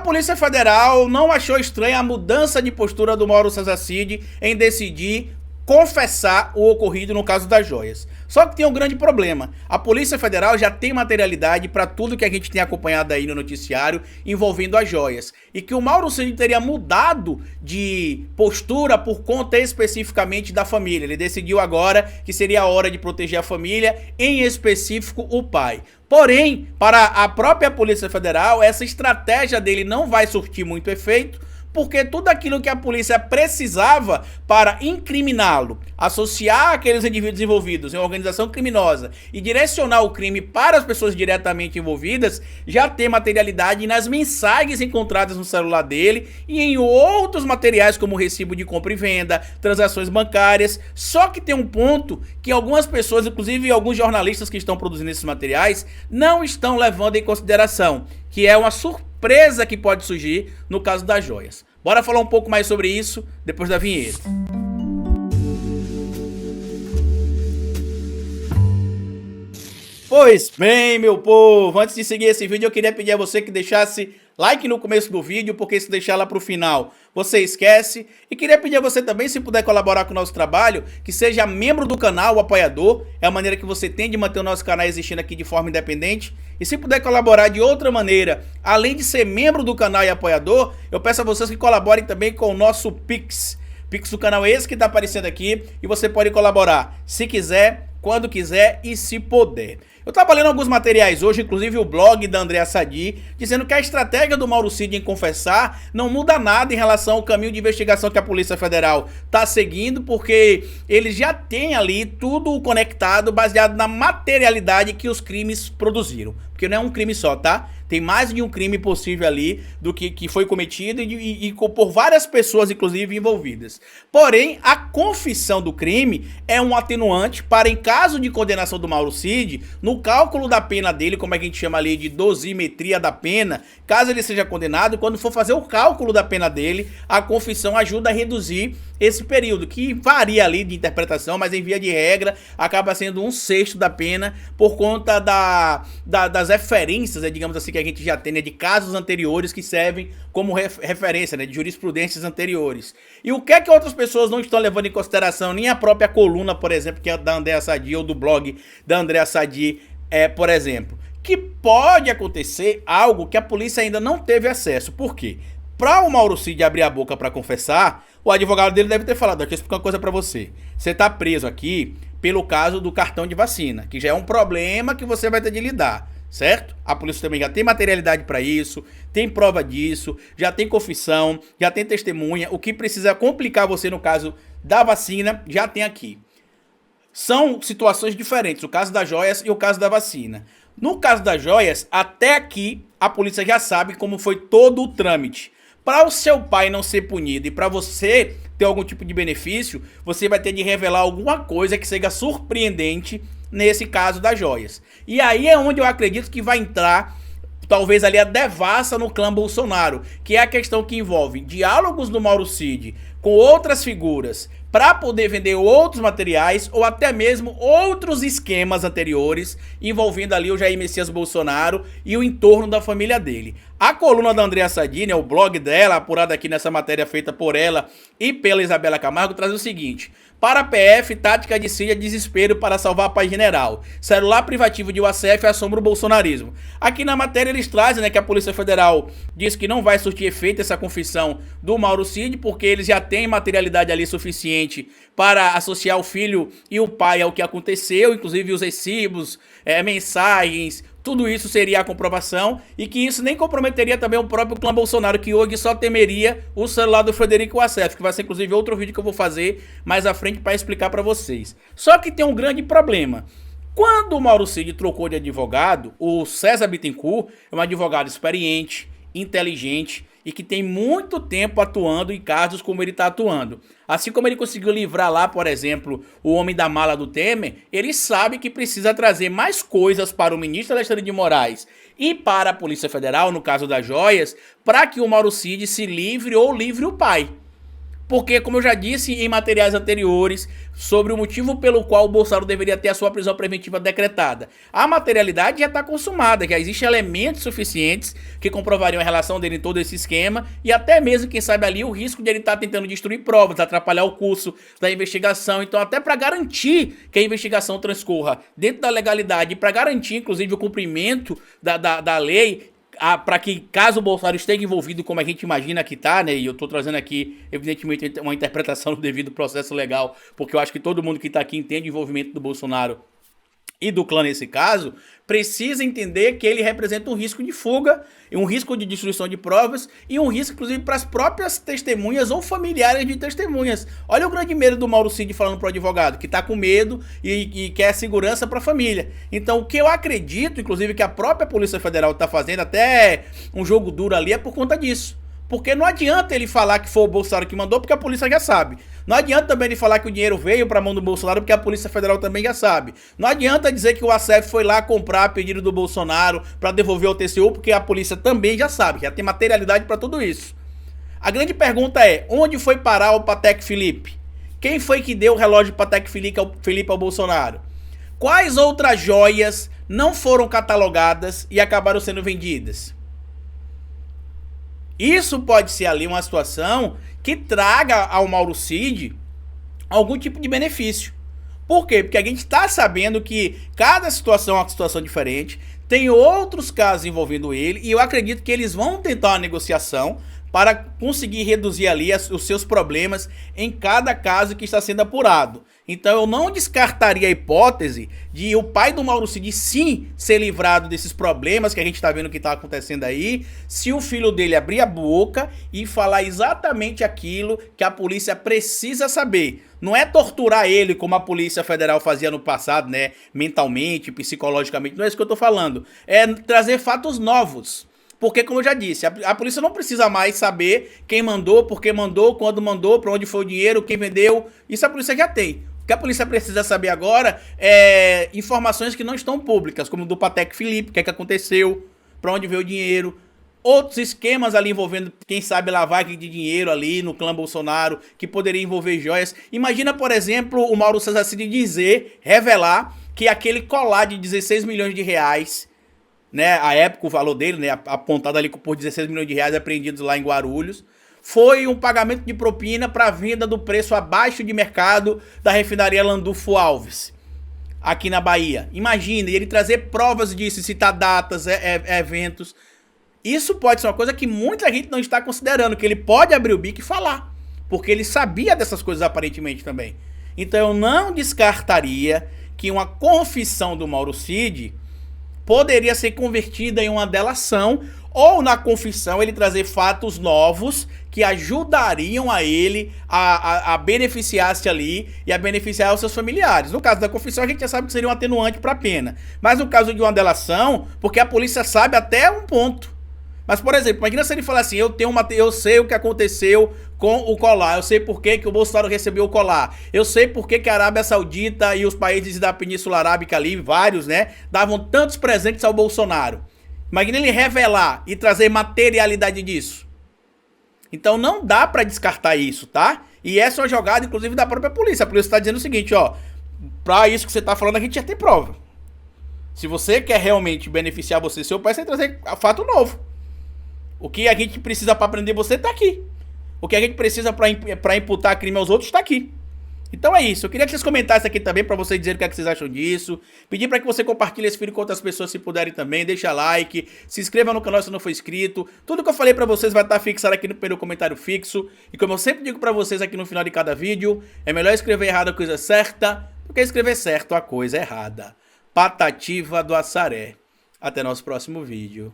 Polícia Federal não achou estranha a mudança de postura do Mauro César Cid em decidir confessar o ocorrido no caso das joias. Só que tem um grande problema. A Polícia Federal já tem materialidade para tudo que a gente tem acompanhado aí no noticiário envolvendo as joias. E que o Mauro Cid teria mudado de postura por conta especificamente da família. Ele decidiu agora que seria a hora de proteger a família, em específico o pai. Porém, para a própria Polícia Federal, essa estratégia dele não vai surtir muito efeito, porque tudo aquilo que a polícia precisava para incriminá-lo, associar aqueles indivíduos envolvidos em organização criminosa e direcionar o crime para as pessoas diretamente envolvidas, já tem materialidade nas mensagens encontradas no celular dele e em outros materiais como recibo de compra e venda, transações bancárias. Só que tem um ponto que algumas pessoas, inclusive alguns jornalistas que estão produzindo esses materiais, não estão levando em consideração, que é uma surpresa que pode surgir no caso das joias. Bora falar um pouco mais sobre isso depois da vinheta. Pois bem, meu povo, antes de seguir esse vídeo eu queria pedir a você que deixasse like no começo do vídeo, porque se deixar lá pro final você esquece. E queria pedir a você também, se puder colaborar com o nosso trabalho, que seja membro do canal, o apoiador. É a maneira que você tem de manter o nosso canal existindo aqui de forma independente. E se puder colaborar de outra maneira, além de ser membro do canal e apoiador, eu peço a vocês que colaborem também com o nosso Pix. Pix do canal é esse que está aparecendo aqui e você pode colaborar se quiser, quando quiser e se puder. Eu estava lendo alguns materiais hoje, inclusive o blog da Andréa Sadi, dizendo que a estratégia do Mauro Cid em confessar não muda nada em relação ao caminho de investigação que a Polícia Federal está seguindo, porque eles já têm ali tudo conectado, baseado na materialidade que os crimes produziram. Porque não é um crime só, tá? Tem mais de um crime possível ali do que foi cometido e por várias pessoas, inclusive, envolvidas. Porém, a confissão do crime é um atenuante para, em caso de condenação do Mauro Cid, no cálculo da pena dele, como é que a gente chama ali de dosimetria da pena, caso ele seja condenado, quando for fazer o cálculo da pena dele, a confissão ajuda a reduzir esse período, que varia ali de interpretação, mas em via de regra acaba sendo 1/6 da pena por conta das referências, digamos assim, que a gente já tem, né, de casos anteriores que servem como referência, né, de jurisprudências anteriores. E o que é que outras pessoas não estão levando em consideração, nem a própria coluna, por exemplo, que é da Andréa Sadi, ou do blog da Andréa Sadi, por exemplo, que pode acontecer algo que a polícia ainda não teve acesso. Por quê? Para o Mauro Cid abrir a boca para confessar, o advogado dele deve ter falado: deixa eu explicar uma coisa para você. Você tá preso aqui pelo caso do cartão de vacina, que já é um problema que você vai ter de lidar, certo? A polícia também já tem materialidade para isso, tem prova disso, já tem confissão, já tem testemunha. O que precisa complicar você no caso da vacina, já tem aqui. São situações diferentes, o caso das joias e o caso da vacina. No caso das joias, até aqui a polícia já sabe como foi todo o trâmite. Para o seu pai não ser punido e para você ter algum tipo de benefício, você vai ter de revelar alguma coisa que seja surpreendente nesse caso das joias. E aí é onde eu acredito que vai entrar, talvez ali, a devassa no clã Bolsonaro, que é a questão que envolve diálogos do Mauro Cid com outras figuras para poder vender outros materiais ou até mesmo outros esquemas anteriores envolvendo ali o Jair Messias Bolsonaro e o entorno da família dele. A coluna da Andréa Sadi, né, o blog dela, apurado aqui nessa matéria feita por ela e pela Isabela Camargo, traz o seguinte: para a PF, tática de Cid é desespero para salvar a paz general. Celular privativo de UACF assombra o bolsonarismo. Aqui na matéria eles trazem, né, que a Polícia Federal diz que não vai surtir efeito essa confissão do Mauro Cid, porque eles já têm materialidade ali suficiente para associar o filho e o pai ao que aconteceu, inclusive os recibos, mensagens, tudo isso seria a comprovação, e que isso nem comprometeria também o próprio clã Bolsonaro, que hoje só temeria o celular do Frederico Wassef, que vai ser inclusive outro vídeo que eu vou fazer mais à frente para explicar para vocês. Só que tem um grande problema. Quando o Mauro Cid trocou de advogado, o César Bittencourt é um advogado experiente, inteligente e que tem muito tempo atuando em casos como ele está atuando. Assim como ele conseguiu livrar lá, por exemplo, o homem da mala do Temer, ele sabe que precisa trazer mais coisas para o ministro Alexandre de Moraes e para a Polícia Federal, no caso das joias, para que o Mauro Cid se livre ou livre o pai. Porque, como eu já disse em materiais anteriores, sobre o motivo pelo qual o Bolsonaro deveria ter a sua prisão preventiva decretada. A materialidade já está consumada, já existem elementos suficientes que comprovariam a relação dele em todo esse esquema e até mesmo, quem sabe ali, o risco de ele estar tentando destruir provas, atrapalhar o curso da investigação. Então, até para garantir que a investigação transcorra dentro da legalidade e para garantir, inclusive, o cumprimento da lei, para que, caso o Bolsonaro esteja envolvido como a gente imagina que tá, né, e eu tô trazendo aqui, evidentemente, uma interpretação do devido processo legal, porque eu acho que todo mundo que tá aqui entende o envolvimento do Bolsonaro e do clã nesse caso, precisa entender que ele representa um risco de fuga, um risco de destruição de provas e um risco, inclusive, para as próprias testemunhas ou familiares de testemunhas. Olha o grande medo do Mauro Cid falando pro advogado, que tá com medo e quer segurança para a família. Então, o que eu acredito, inclusive, que a própria Polícia Federal tá fazendo, até um jogo duro ali, é por conta disso. Porque não adianta ele falar que foi o Bolsonaro que mandou, porque a polícia já sabe. Não adianta também ele falar que o dinheiro veio para a mão do Bolsonaro, porque a Polícia Federal também já sabe. Não adianta dizer que o ASEF foi lá comprar a pedido do Bolsonaro para devolver ao TCU, porque a polícia também já sabe, já tem materialidade para tudo isso. A grande pergunta é, onde foi parar o Patek Philippe? Quem foi que deu o relógio Patek Philippe ao Bolsonaro? Quais outras joias não foram catalogadas e acabaram sendo vendidas? Isso pode ser ali uma situação que traga ao Mauro Cid algum tipo de benefício. Por quê? Porque a gente está sabendo que cada situação é uma situação diferente, tem outros casos envolvendo ele, e eu acredito que eles vão tentar uma negociação para conseguir reduzir ali os seus problemas em cada caso que está sendo apurado. Então eu não descartaria a hipótese de o pai do Mauro Cid sim ser livrado desses problemas que a gente está vendo que está acontecendo aí, se o filho dele abrir a boca e falar exatamente aquilo que a polícia precisa saber. Não é torturar ele como a Polícia Federal fazia no passado, né? Mentalmente, psicologicamente, não é isso que eu tô falando. É trazer fatos novos. Porque, como eu já disse, a polícia não precisa mais saber quem mandou, por que mandou, quando mandou, para onde foi o dinheiro, quem vendeu. Isso a polícia já tem. O que a polícia precisa saber agora é informações que não estão públicas, como do Patek Philippe, o que é que aconteceu, para onde veio o dinheiro. Outros esquemas ali envolvendo, quem sabe, lavagem de dinheiro ali no clã Bolsonaro, que poderia envolver joias. Imagina, por exemplo, o Mauro César Cid revelar que aquele colar de 16 milhões de reais, né, a época o valor dele, né, apontado ali por 16 milhões de reais apreendidos lá em Guarulhos, foi um pagamento de propina para a venda do preço abaixo de mercado da refinaria Landulfo Alves, aqui na Bahia. Imagina, ele trazer provas disso, citar datas, eventos. Isso pode ser uma coisa que muita gente não está considerando, que ele pode abrir o bico e falar, porque ele sabia dessas coisas aparentemente também. Então eu não descartaria que uma confissão do Mauro Cid poderia ser convertida em uma delação, ou na confissão ele trazer fatos novos que ajudariam a ele a beneficiar-se ali e a beneficiar os seus familiares. No caso da confissão a gente já sabe que seria um atenuante para a pena, mas no caso de uma delação, porque a polícia sabe até um ponto. Mas, por exemplo, imagina se ele falar assim, eu sei o que aconteceu com o colar, eu sei por que o Bolsonaro recebeu o colar, eu sei por que a Arábia Saudita e os países da Península Arábica ali, vários, né, davam tantos presentes ao Bolsonaro. Imagina ele revelar e trazer materialidade disso. Então não dá pra descartar isso, tá? E essa é uma jogada, inclusive, da própria polícia. A polícia tá dizendo o seguinte, ó, pra isso que você tá falando, a gente já tem prova. Se você quer realmente beneficiar você e seu pai, você tem que trazer fato novo. O que a gente precisa para prender você tá aqui. O que a gente precisa para imputar crime aos outros tá aqui. Então é isso. Eu queria que vocês comentassem aqui também para vocês dizerem o que, é que vocês acham disso. Pedir para que você compartilhe esse vídeo com outras pessoas se puderem também. Deixa like, se inscreva no canal se não for inscrito. Tudo que eu falei para vocês vai estar fixado aqui no primeiro comentário fixo. E como eu sempre digo para vocês aqui no final de cada vídeo, é melhor escrever errado a coisa certa do que escrever certo a coisa errada. Patativa do Assaré. Até nosso próximo vídeo.